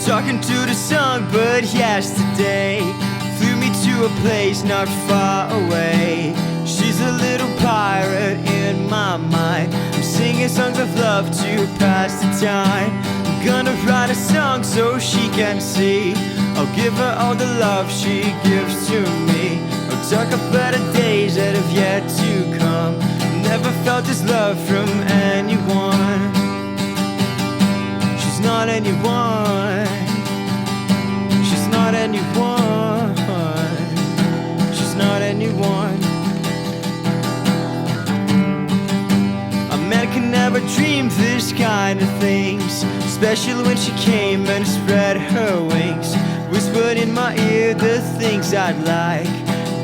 talking to the Songbird yesterday. Flew me to a place not far away. She's a little pirate in my mind. I'm singing songs of love to pass the time. I'm gonna write a song so she can see. I'll give her all the love she gives to me. I'll talk about the days that have yet to come. Never felt this love from anyone. She's not anyone. She's not anyone. She's not anyone. A man can never dream this kind of things, especially when she came and spread her wings. Whispered in my ear the things I'd like.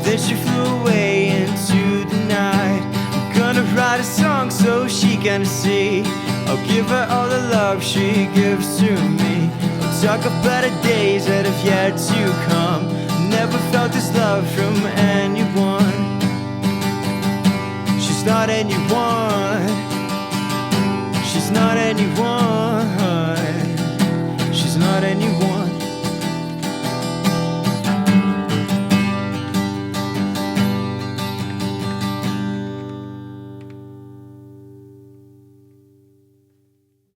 Then she flew away into the night. I'm gonna write a song so she can see. I'll give her all the love she gives to me. I'll talk about the days that have yet to come. Never felt this love from anyone. She's not anyone. She's not anyone.